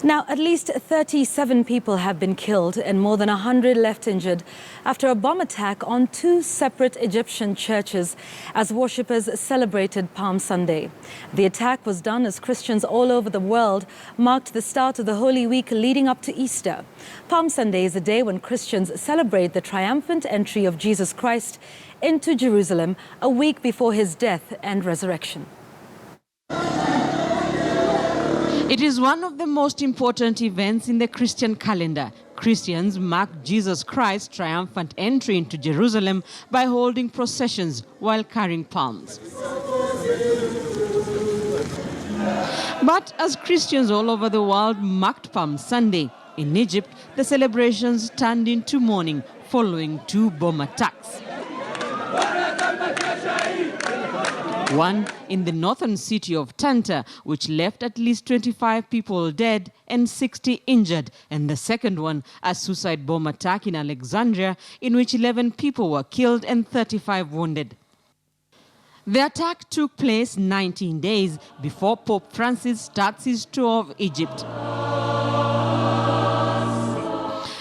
Now, at least 37 people have been killed and more than 100 left injured after a bomb attack on two separate Egyptian churches as worshippers celebrated Palm Sunday. The attack was done as Christians all over the world marked the start of the Holy Week leading up to Easter. Palm Sunday is a day when Christians celebrate the triumphant entry of Jesus Christ into Jerusalem a week before his death and resurrection. It is one of the most important events in the Christian calendar. Christians mark Jesus Christ's triumphant entry into Jerusalem by holding processions while carrying palms. But as Christians all over the world marked Palm Sunday, in Egypt, the celebrations turned into mourning following two bomb attacks. One in the northern city of Tanta, which left at least 25 people dead and 60 injured, and the second one, a suicide bomb attack in Alexandria, in which 11 people were killed and 35 wounded. The attack took place 19 days before Pope Francis starts his tour of Egypt.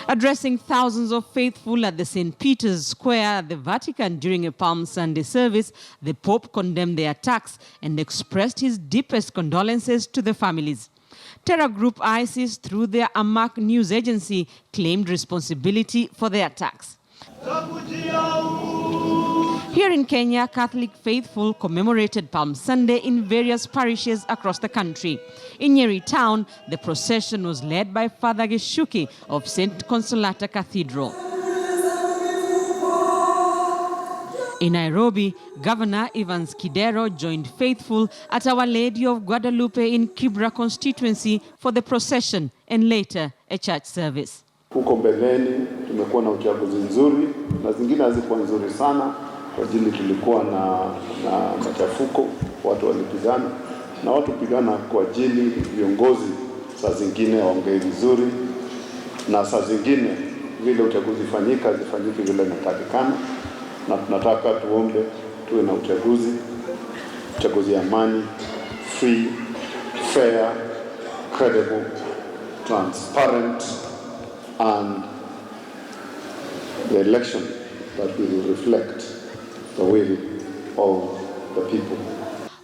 Addressing thousands of faithful at the St. Peter's Square at the Vatican during a Palm Sunday service, the Pope condemned the attacks and expressed his deepest condolences to the families. Terror group ISIS, through their Amaq news agency, claimed responsibility for the attacks. Here in Kenya, Catholic faithful commemorated Palm Sunday in various parishes across the country. In Nyeri town, the procession was led by Father Geshuki of St. Consolata Cathedral. In Nairobi, Governor Evans Kidero joined faithful at Our Lady of Guadalupe in Kibra constituency for the procession and later a church service. Huko mbeleni tumekuwa na uchaguzi nzuri na zingine hazikuwa nzuri sana kwa ajili tulikuwa na machafuko, watu walipigana na watu pigana kwa ajili viongozi saa zingine waongee vizuri na saa zingine vile uchaguzi zifanyike vile inatakikana, na tunataka tuombe tuwe na uchaguzi ya amani, free, fair, credible, transparent, and the election that will reflect the will of the people.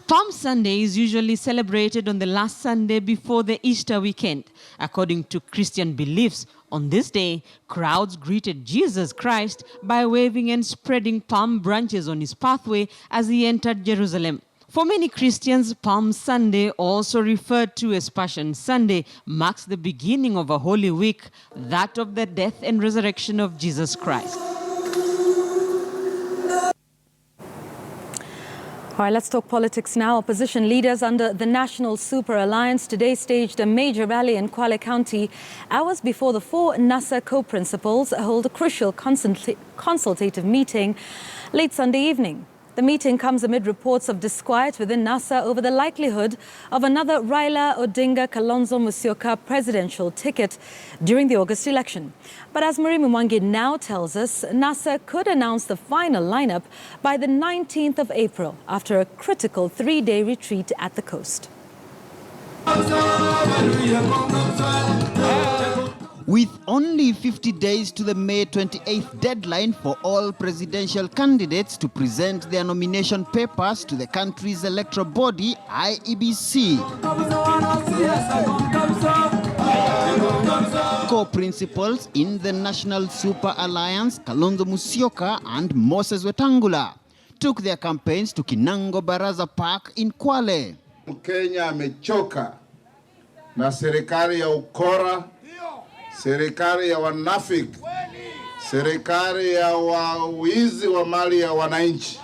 Palm Sunday is usually celebrated on the last Sunday before the Easter weekend. According to Christian beliefs, on this day, crowds greeted Jesus Christ by waving and spreading palm branches on his pathway as he entered Jerusalem. For many Christians, Palm Sunday, also referred to as Passion Sunday, marks the beginning of a Holy Week, that of the death and resurrection of Jesus Christ. All right, let's talk politics now. Opposition leaders under the National Super Alliance today staged a major rally in Kwale County hours before the four NASA co-principals hold a crucial consultative meeting late Sunday evening. The meeting comes amid reports of disquiet within NASA over the likelihood of another Raila Odinga-Kalonzo Musyoka presidential ticket during the August election. But as Marie Mwangi now tells us, NASA could announce the final lineup by the 19th of April after a critical 3-day retreat at the coast. With only 50 days to the May 28th deadline for all presidential candidates to present their nomination papers to the country's electoral body, IEBC. Co-principals in the National Super Alliance, Kalonzo Musyoka and Moses Wetangula, took their campaigns to Kinango Baraza Park in Kwale. Mkenya amechoka na serikali ya ukora, serikali ya wanafiki, serikali ya wizi wa mali ya wananchi,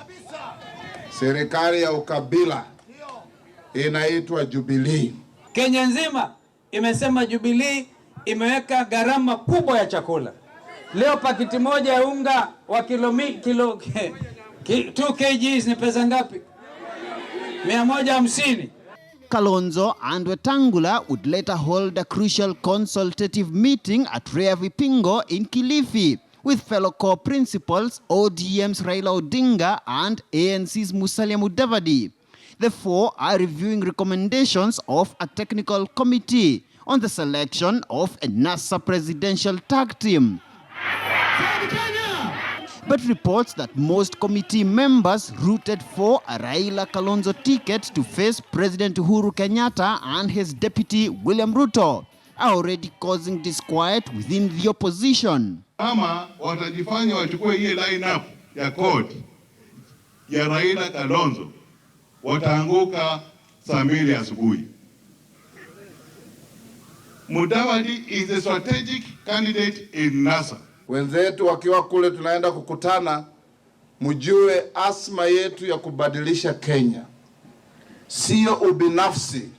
serikali ya ukabila inaitwa Jubilee. Kenya nzima imesema Jubilee imeweka gharama kubwa ya chakula. Leo pakiti moja ya unga wa 2 kg ni pesa ngapi? 150. Kalonzo and Wetangula would later hold a crucial consultative meeting at Rea Vipingo in Kilifi with fellow co-principals ODM's Raila Odinga and ANC's Musalia Mudavadi. The four are reviewing recommendations of a technical committee on the selection of a NASA presidential tag team. But reports that most committee members rooted for a Raila Kalonzo ticket to face President Uhuru Kenyatta and his deputy William Ruto are already causing disquiet within the opposition. Ama watajifanya wachukue hii line-up ya court ya Raila Kalonzo, wataanguka saa 2 asubuhi. Mudavadi is a strategic candidate in NASA. Wenzetu wakiwa kule tunaenda kukutana, mjue asma yetu ya kubadilisha Kenya sio ubinafsi,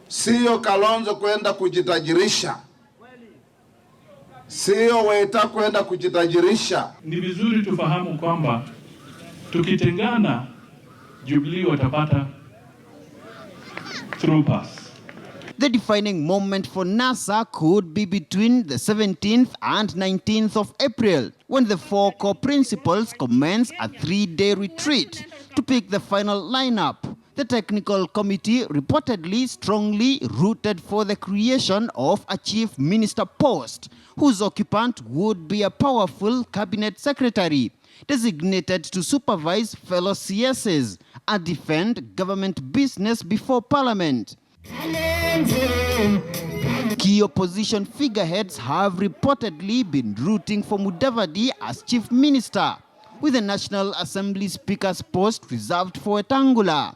sio Kalonzo kwenda kujitajirisha, sio Weta kwenda kujitajirisha. Ni vizuri tufahamu kwamba tukitengana Jubilee watapata through pass. The defining moment for NASA could be between the 17th and 19th of April, when the 4 core principals commence a 3-day retreat to pick the final lineup. The technical committee reportedly strongly rooted for the creation of a chief minister post, whose occupant would be a powerful cabinet secretary, designated to supervise fellow CSs and defend government business before parliament. Key opposition figureheads have reportedly been rooting for Mudavadi as chief minister, with the National Assembly Speaker's post reserved for Wetangula.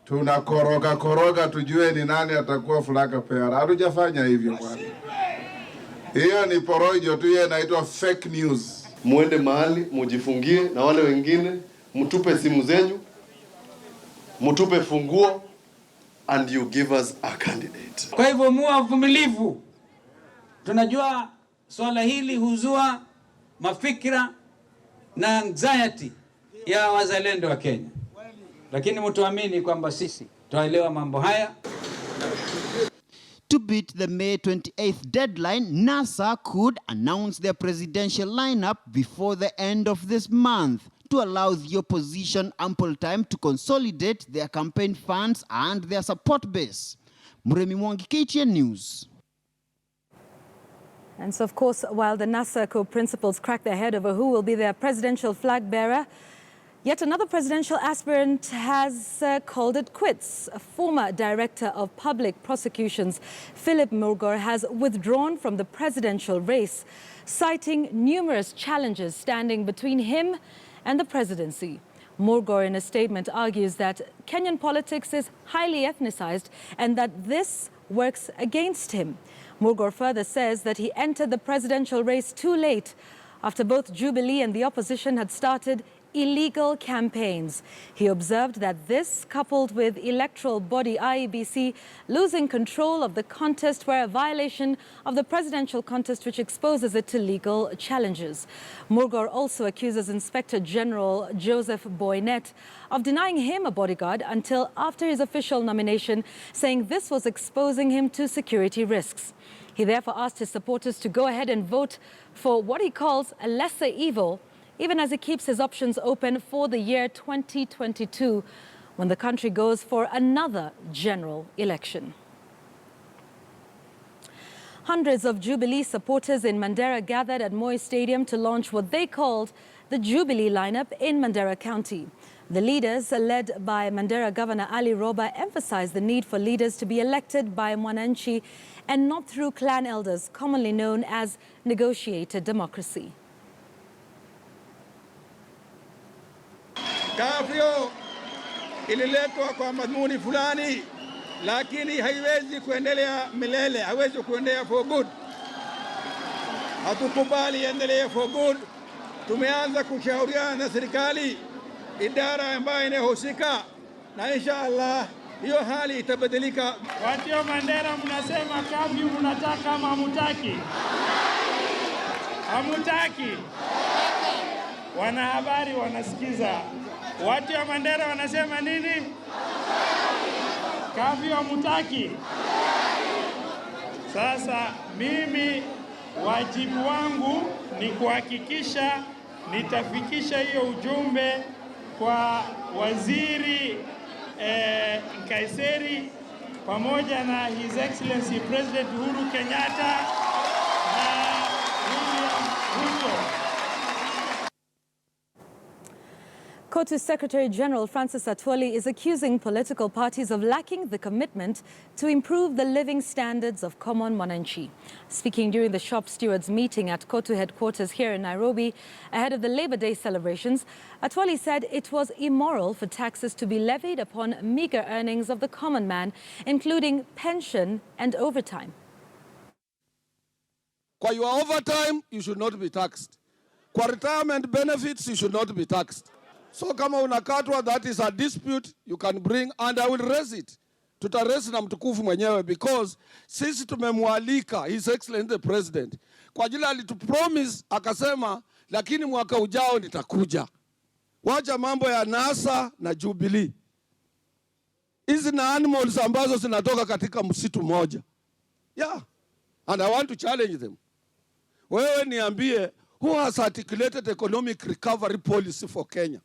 Tunakoroga tujue ni nani atakuwa flag bearer. Hatujafanya hivyo bwana. Hiyo ni porojo tu, hiyo inaitwa fake news. Muende mahali mujifungie, na wale wengine mtupe simu zenyu, mtupe funguo, and you give us a candidate. Kwa hivyo muwe vumilivu. Tunajua swala hili huzua mafikira na anxiety ya wazalendo wa Kenya, lakini mtuamini kwamba sisi tuelewa mambo haya. To beat the May 28th deadline, NASA could announce their presidential lineup before the end of this month, to allow the opposition ample time to consolidate their campaign funds and their support base. Muremi Mwangi, KTN News. And so, of course, while the NASA co-principals crack their head over who will be their presidential flag bearer, yet another presidential aspirant has called it quits. A former director of public prosecutions, Philip Mugera, has withdrawn from the presidential race, citing numerous challenges standing between him and the presidency. Mugera, in a statement, argues that Kenyan politics is highly ethnicized and that this works against him. Mugera further says that he entered the presidential race too late, after both Jubilee and the opposition had started illegal campaigns. He observed that this, coupled with electoral body IEBC losing control of the contest, were a violation of the presidential contest, which exposes it to legal challenges. Mugera also accuses Inspector General Joseph Boynet of denying him a bodyguard until after his official nomination, saying this was exposing him to security risks. He therefore asked his supporters to go ahead and vote for what he calls a lesser evil, even as he keeps his options open for the year 2022, when the country goes for another general election. Hundreds of Jubilee supporters in Mandera gathered at Moi Stadium to launch what they called the Jubilee lineup in Mandera County. The leaders, led by Mandera Governor Ali Roba, emphasized the need for leaders to be elected by Mwananchi and not through clan elders, commonly known as negotiated democracy. Kafio ililetwa kwa madhumuni fulani, lakini haiwezi kuendelea milele, haiwezi kuendelea for good. Hatukubali endelee for good. Tumeanza kushauriana na serikali, idara ambayo inahusika, na inshallah hiyo hali itabadilika. Watu wa Mandera mnasema kafi, mnataka ama hamutaki? Hamutaki. Wanahabari wanasikiza. Watu wa Mandera wanasema nini? Kafi hamutaki. Sasa mimi wajibu wangu ni kuhakikisha nitafikisha hiyo ujumbe kwa waziri Kaiseri pamoja na His Excellency President Uhuru Kenyatta na William Ruto. COTU Secretary General Francis Atwoli is accusing political parties of lacking the commitment to improve the living standards of common Mwananchi. Speaking during the shop stewards meeting at COTU headquarters here in Nairobi ahead of the Labor Day celebrations, Atwoli said it was immoral for taxes to be levied upon meager earnings of the common man, including pension and overtime. Kwa your overtime, you should not be taxed. Kwa retirement benefits, you should not be taxed. So kama unakatwa, that is a dispute you can bring and I will raise it. Tutaraise na mtukufu mwenyewe because sisi tumemwalika His Excellency the President. Kwa ajili alitupromise akasema lakini mwaka ujao nitakuja. Wacha mambo ya NASA na Jubilee. Hizi na animals ambazo zinatoka katika msitu moja. Yeah. And I want to challenge them. Wewe niambie, who has articulated economic recovery policy for Kenya?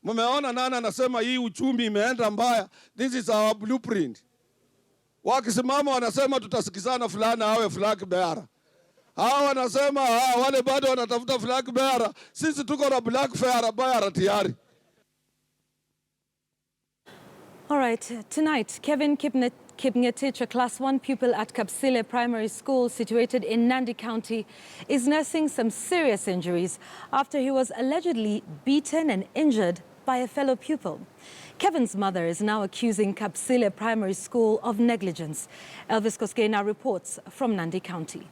Mumeona nani anasema hii uchumi imeenda mbaya, this is our blueprint. Wakisimama wanasema tutasikizana fulani awe flag bearer. Hao wanasema wale bado wanatafuta flag bearer, sisi tuko na black bearer tayari. All right, tonight, Kevin Kipngetich, a Class 1 pupil at Kapsile Primary School situated in Nandi County, is nursing some serious injuries after he was allegedly beaten and injured by a fellow pupil. Kevin's mother is now accusing Kapsile Primary School of negligence. Elvis Koskei now reports from Nandi County.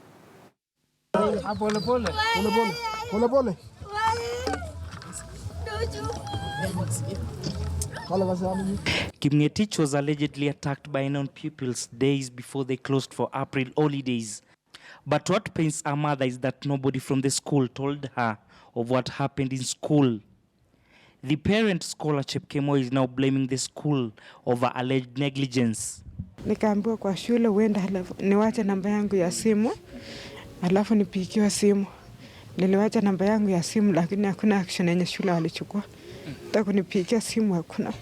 Kipngetich was allegedly attacked by non-pupils days before they closed for April holidays. But what pains our mother is that nobody from the school told her of what happened in school. The parent scholar Chepkemo is now blaming the school over alleged negligence. Nikaambiwa kwa shule uenda niwache namba yangu ya simu, alafu nipigiwe simu. Niliwacha namba yangu ya simu lakini hakuna action yenye shule walichukua. Takunipigia simu hakuna.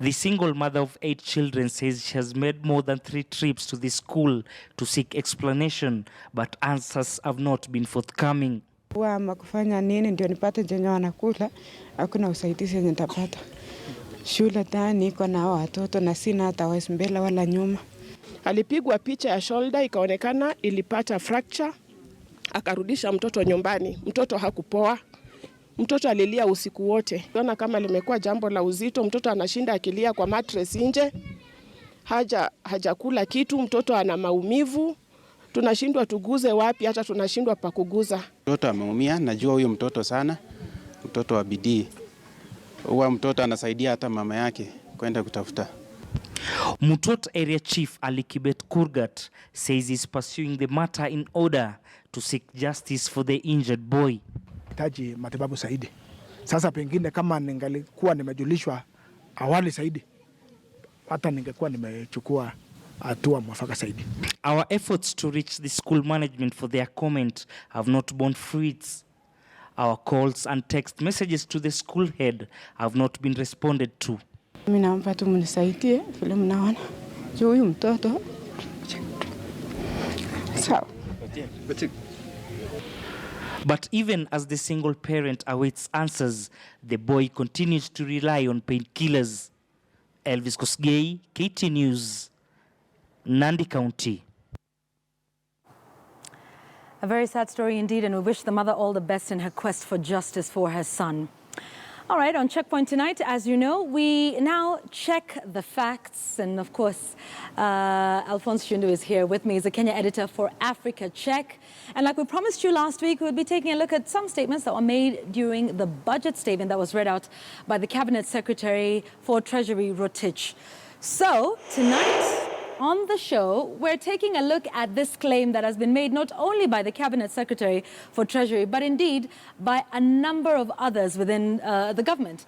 The single mother of 8 children says she has made more than 3 trips to the school to seek explanation, but answers have not been forthcoming. Ama kufanya nini ndio nipate jenye wanakula, hakuna usaidizi yenye nitapata. Shule tani iko na watoto na sina hata wazi mbele wala nyuma. Alipigwa picha ya shoulder ikaonekana ilipata fracture, akarudisha mtoto nyumbani. Mtoto hakupoa. Mtoto alilia usiku wote. Naona kama limekuwa jambo la uzito, mtoto anashinda akilia kwa mattress nje. Hajakula kitu, mtoto ana maumivu. Tunashindwa tuguze wapi, hata tunashindwa pa kuguza. Mtoto ameumia, najua huyo mtoto sana. Mtoto wa bidii. Huwa mtoto anasaidia hata mama yake kwenda kutafuta. Mutot Area Chief Ali Kibet Kurgat says he's pursuing the matter in order to seek justice for the injured boy. Taji matibabu zaidi. Sasa pengine kama ningalikuwa nimejulishwa awali zaidi, hata ningekuwa nimechukua hatua mwafaka zaidi. Our efforts to reach the school management for their comment have not borne fruits. Our calls and text messages to the school head have not been responded to. Mimi naomba tu mnisaidie vile mnaona. Huyu mtoto. Sawa. But even as the single parent awaits answers, the boy continues to rely on painkillers. Elvis Kosgei, KT News, Nandi County. A very sad story indeed, and we wish the mother all the best in her quest for justice for her son. All right, on Checkpoint tonight, as you know, we now check the facts. And of course, Alphonse Shundu is here with me. He's a Kenya editor for Africa Check. And like we promised you last week, we'll be taking a look at some statements that were made during the budget statement that was read out by the Cabinet Secretary for Treasury, Rotich. So tonight on the show, we're taking a look at this claim that has been made not only by the Cabinet Secretary for Treasury, but indeed by a number of others within the government.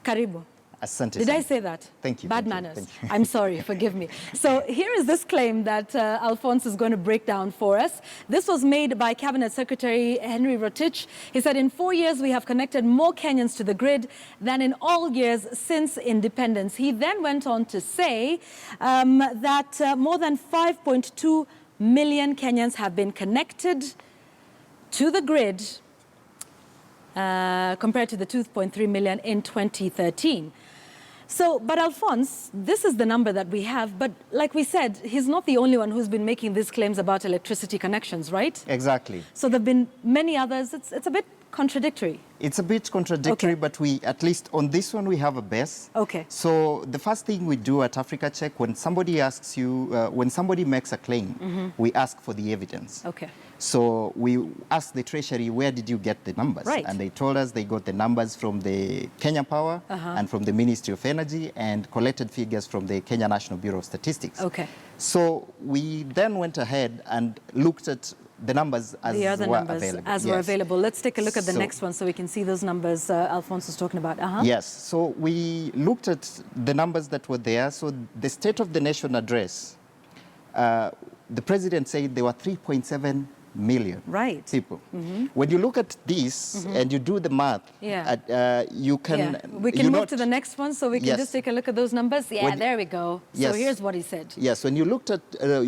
Karibu. Asante Did sana. I say that? Thank you. Bad thank you, manners. thank you. I'm sorry, forgive me. So here is this claim that Alphonse is going to break down for us. This was made by Cabinet Secretary Henry Rotich. He said, in 4 years, we have connected more Kenyans to the grid than in all years since independence. He then went on to say that more than 5.2 million Kenyans have been connected to the grid compared to the 2.3 million in 2013. So, but Alphonse, this is the number that we have, but like we said, he's not the only one who's been making these claims about electricity connections, right? Exactly. So there have been many others. It's a bit contradictory. It's a bit contradictory, but we, at least on this one, we have a base. Okay. So the first thing we do at Africa Check, when somebody asks you, when somebody makes a claim, we ask for the evidence. Okay. So we asked the Treasury, where did you get the numbers? Right. And they told us they got the numbers from the Kenya Power and from the Ministry of Energy and collected figures from the Kenya National Bureau of Statistics. Okay. So we then went ahead and looked at the numbers as The other were numbers available. as were Yes. available. Let's take a look at the So- next one so we can see those numbers Alphonse was talking about. Yes, so we looked at the numbers that were there. So the State of the Nation address, the president said there were 3.7 million people. When you look at this and you do the math, you can... We can move to the next one so we can Yes. just take a look at those numbers. Yeah, When- there we go. So Yes. here's what he said. Yes, when you looked at,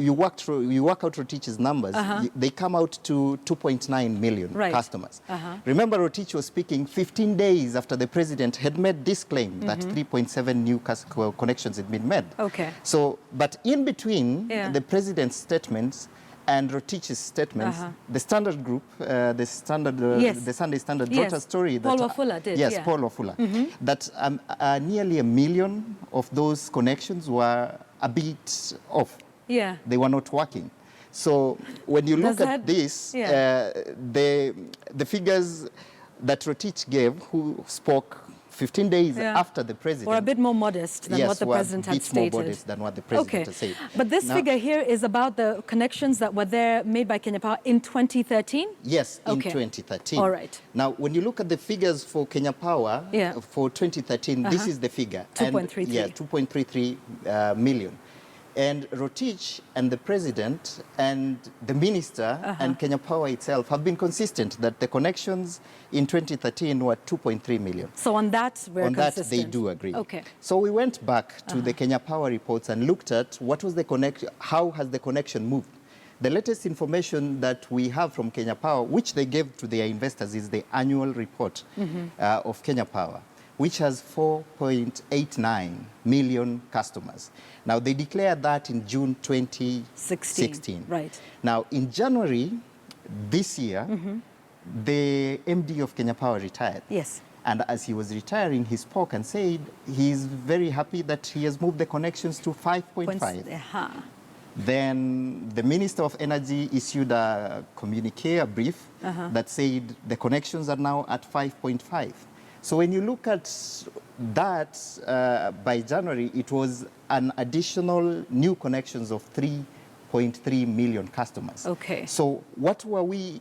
you work out Rotich's numbers, they come out to 2.9 million customers. Remember, Rotich was speaking 15 days after the president had made this claim that 3.7 new connections had been made. Okay. So, but in between the president's statements and Rotich's statements, the Standard Group, the Sunday Standard brought a story that... Paul Wafula did, Yes, Paul Wafula. That nearly 1 million of those connections were a bit off. Yeah. They were not working. So when you look at this, the figures that Rotich gave, who spoke 15 days after the president... Or a bit more modest than what the president had stated. Yes, a bit more modest than what the president had said. But this Now, figure here is about the connections that were there made by Kenya Power in 2013? Yes, in 2013. All right. Now, when you look at the figures for Kenya Power for 2013, this is the figure. 2.33. Yeah, 2.33 million. And Rotich and the president and the minister and Kenya Power itself have been consistent that the connections in 2013 were 2.3 million. So on that, we're consistent. On that, they do agree. Okay. So we went back to the Kenya Power reports and looked at what was the connection, how has the connection moved. The latest information that we have from Kenya Power, which they gave to their investors, is the annual report of Kenya Power, which has 4.89 million customers. Now, they declared that in June 2016. Right. Now, in January this year, the MD of Kenya Power retired. Yes. And as he was retiring, he spoke and said he's very happy that he has moved the connections to 5.5. Then the Minister of Energy issued a communique, a brief, that said the connections are now at 5.5. So when you look at that, by January, it was an additional new connections of 3.3 million customers. Okay. So what were we,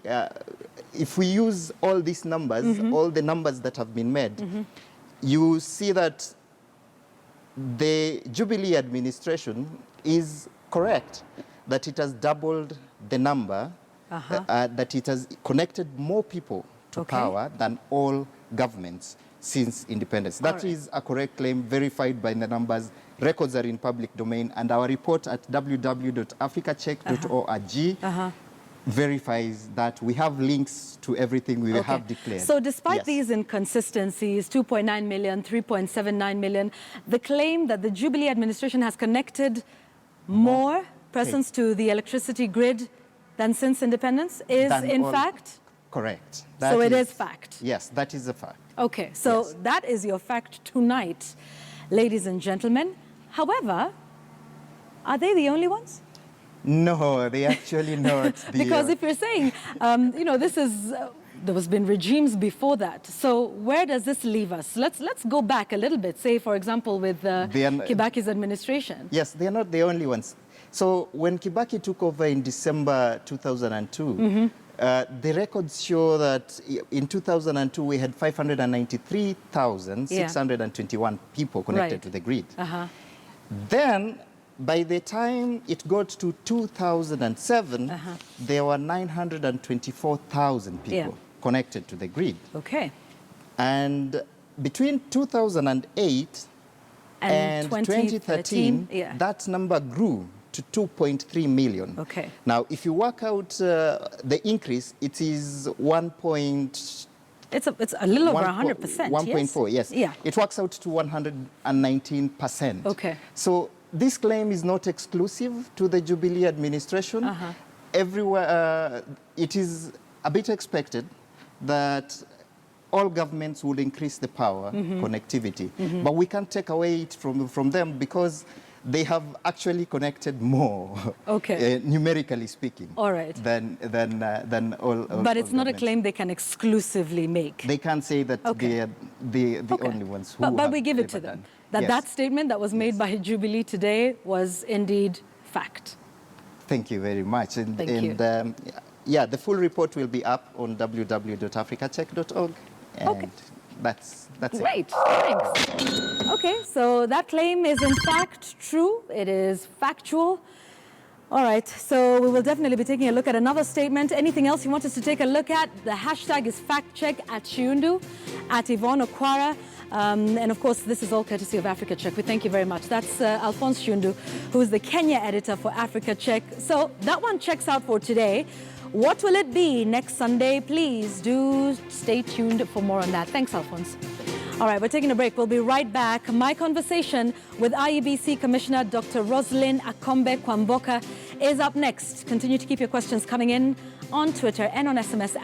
if we use all these numbers, all the numbers that have been made, you see that the Jubilee administration is correct, that it has doubled the number, that it has connected more people to power than all governments since independence. That is a correct claim, verified by the numbers. Records are in public domain, and our report at www.africacheck.org verifies that. We have links to everything we have declared. So despite these inconsistencies, 2.9 million, 3.79 million, the claim that the Jubilee administration has connected more persons to the electricity grid than since independence is in fact? Correct. So it is fact? Yes, that is a fact. Okay, so that is your fact tonight, ladies and gentlemen. However, are they the only ones? No, they actually not. Because if you're saying, you know, this is, there has been regimes before that. So where does this leave us? Let's go back a little bit, say, for example, with Kibaki's administration. Yes, they're not the only ones. So when Kibaki took over in December 2002, The records show that in 2002 we had 593,621 people connected to the grid. Then, by the time it got to 2007, there were 924,000 people connected to the grid. Okay. And between 2008 and 2013, that number grew to 2.3 million. Okay. Now, if you work out the increase, it is It's a little over 100%. 1.4, yes. Yeah. It works out to 119%. Okay. So this claim is not exclusive to the Jubilee administration. Everywhere, it is a bit expected that all governments would increase the power, connectivity. But we can't take away it from them because they have actually connected more, numerically speaking, than all. But it's not a claim they can exclusively make. They can't say that they're the only ones who. But we give it to them that statement that was made by Jubilee today was indeed fact. Thank you very much. And, Thank you. Yeah, the full report will be up on www.africacheck.org. And that's Great, thanks. Okay, so that claim is in fact true. It is factual. All right, so we will definitely be taking a look at another statement. Anything else you want us to take a look at? The hashtag is factcheck at Shiundu, at Yvonne Okwara. And of course, this is all courtesy of Africa Check. We thank you very much. That's Alphonse Shiundu, who is the Kenya editor for Africa Check. So that one checks out for today. What will it be next Sunday? Please do stay tuned for more on that. Thanks, Alphonse. All right, we're taking a break. We'll be right back. My conversation with IEBC Commissioner Dr. Rosalind Akombe Kwamboka is up next. Continue to keep your questions coming in on Twitter and on SMS as